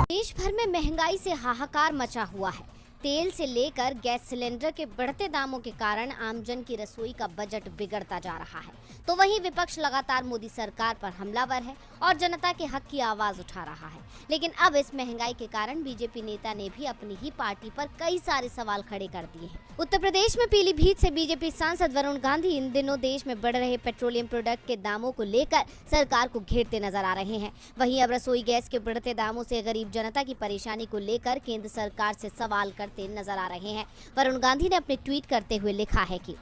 देश भर में महंगाई से हाहाकार मचा हुआ है। तेल से लेकर गैस सिलेंडर के बढ़ते दामों के कारण आमजन की रसोई का बजट बिगड़ता जा रहा है, तो वहीं विपक्ष लगातार मोदी सरकार पर हमलावर है और जनता के हक की आवाज उठा रहा है। लेकिन अब इस महंगाई के कारण बीजेपी नेता ने भी अपनी ही पार्टी पर कई सारे सवाल खड़े कर दिए हैं। उत्तर प्रदेश में पीलीभीत से बीजेपी सांसद वरुण गांधी इन दिनों देश में बढ़ रहे पेट्रोलियम प्रोडक्ट के दामों को लेकर सरकार को घेरते नजर आ रहे हैं। वहीं अब रसोई गैस के बढ़ते दामों से गरीब जनता की परेशानी को लेकर केंद्र सरकार से सवाल करते नजर आ रहे हैं। वरुण गांधी ने अपने ट्वीट करते हुए लिखा है कि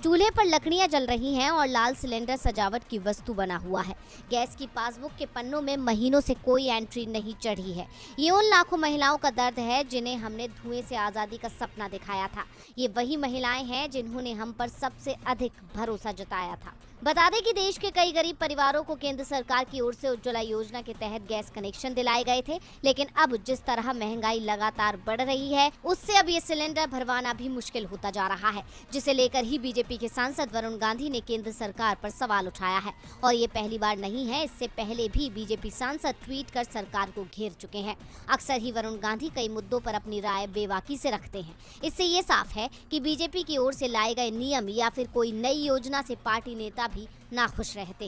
चूल्हे पर लकड़ियां जल रही हैं और लाल सिलेंडर सजावट की वस्तु बना हुआ है। गैस की पासबुक के पन्नों में महीनों से कोई एंट्री नहीं चढ़ी है। ये उन लाखों महिलाओं का दर्द है जिन्हें हमने धुएं से आज़ादी का सपना दिखाया था। ये वही महिलाएं हैं जिन्होंने हम पर सबसे अधिक भरोसा जताया था। बता दें कि देश के कई गरीब परिवारों को केंद्र सरकार की ओर से उज्ज्वला योजना के तहत गैस कनेक्शन दिलाए गए थे, लेकिन अब जिस तरह महंगाई लगातार बढ़ रही है उससे अब ये सिलेंडर भरवाना भी मुश्किल होता जा रहा है, जिसे लेकर ही बीजेपी के सांसद वरुण गांधी ने केंद्र सरकार पर सवाल उठाया है। और ये पहली बार नहीं है, इससे पहले भी बीजेपी सांसद ट्वीट कर सरकार को घेर चुके हैं। अक्सर ही वरुण गांधी कई मुद्दों पर अपनी राय बेबाकी से रखते हैं। इससे ये साफ है कि बीजेपी की ओर से लाए गए नियम या फिर कोई नई योजना से पार्टी नेता भी नाखुश रहते।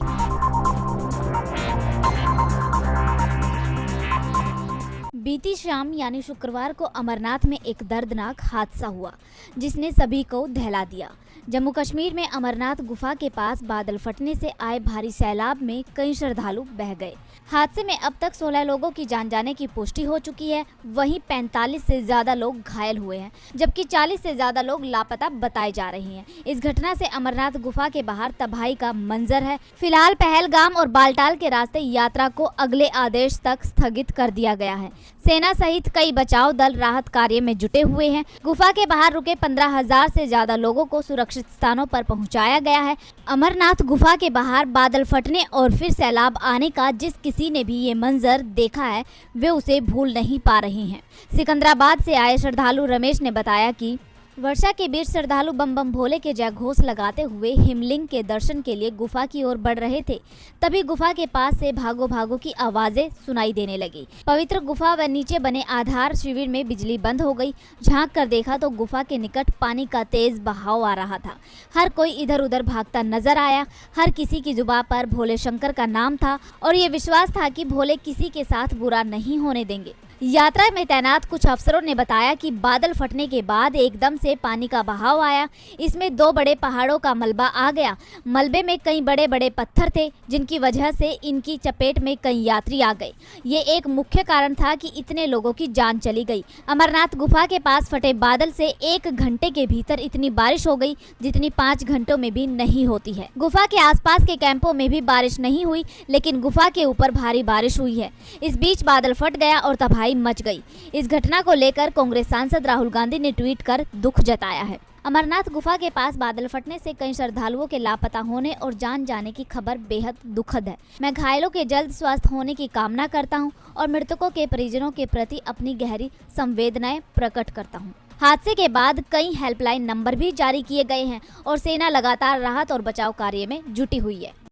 बीती शाम यानी शुक्रवार को अमरनाथ में एक दर्दनाक हादसा हुआ जिसने सभी को दहला दिया। जम्मू कश्मीर में अमरनाथ गुफा के पास बादल फटने से आए भारी सैलाब में कई श्रद्धालु बह गए। हादसे में अब तक 16 लोगों की जान जाने की पुष्टि हो चुकी है। वहीं 45 से ज्यादा लोग घायल हुए हैं, जबकि 40 से ज्यादा लोग लापता बताए जा रहे हैं। इस घटना से अमरनाथ गुफा के बाहर तबाही का मंजर है। फिलहाल पहलगाम और बालटाल के रास्ते यात्रा को अगले आदेश तक स्थगित कर दिया गया है। सेना सहित कई बचाव दल राहत कार्य में जुटे हुए हैं। गुफा के बाहर रुके 15,000 से ज्यादा लोगों को सुरक्षित स्थानों पर पहुंचाया गया है। अमरनाथ गुफा के बाहर बादल फटने और फिर सैलाब आने का जिस किसी ने भी ये मंजर देखा है वे उसे भूल नहीं पा रहे हैं। सिकंदराबाद से आए श्रद्धालु रमेश ने बताया कि वर्षा के बीच श्रद्धालु बम बम भोले के जयघोष लगाते हुए हिमलिंग के दर्शन के लिए गुफा की ओर बढ़ रहे थे। तभी गुफा के पास से भागो भागो की आवाजें सुनाई देने लगी। पवित्र गुफा व नीचे बने आधार शिविर में बिजली बंद हो गई। झांक कर देखा तो गुफा के निकट पानी का तेज बहाव आ रहा था। हर कोई इधर उधर भागता नजर आया। हर किसी की जुबान पर भोले शंकर का नाम था और ये विश्वास था कि भोले किसी के साथ बुरा नहीं होने देंगे। यात्रा में तैनात कुछ अफसरों ने बताया कि बादल फटने के बाद एकदम से पानी का बहाव आया। इसमें 2 बड़े पहाड़ों का मलबा आ गया। मलबे में कई बड़े बड़े पत्थर थे जिनकी वजह से इनकी चपेट में कई यात्री आ गए। ये एक मुख्य कारण था कि इतने लोगों की जान चली गई। अमरनाथ गुफा के पास फटे बादल से 1 घंटे के भीतर इतनी बारिश हो गई जितनी 5 घंटों में भी नहीं होती है। गुफा के आसपास के कैंपों में भी बारिश नहीं हुई, लेकिन गुफा के ऊपर भारी बारिश हुई है। इस बीच बादल फट गया और तबाही मच गई। इस घटना को लेकर कांग्रेस सांसद राहुल गांधी ने ट्वीट कर दुख जताया है। अमरनाथ गुफा के पास बादल फटने से कई श्रद्धालुओं के लापता होने और जान जाने की खबर बेहद दुखद है। मैं घायलों के जल्द स्वस्थ होने की कामना करता हूं और मृतकों के परिजनों के प्रति अपनी गहरी संवेदनाएं प्रकट करता हूं। हादसे के बाद कई हेल्पलाइन नंबर भी जारी किए गए हैं और सेना लगातार राहत और बचाव कार्य में जुटी हुई है।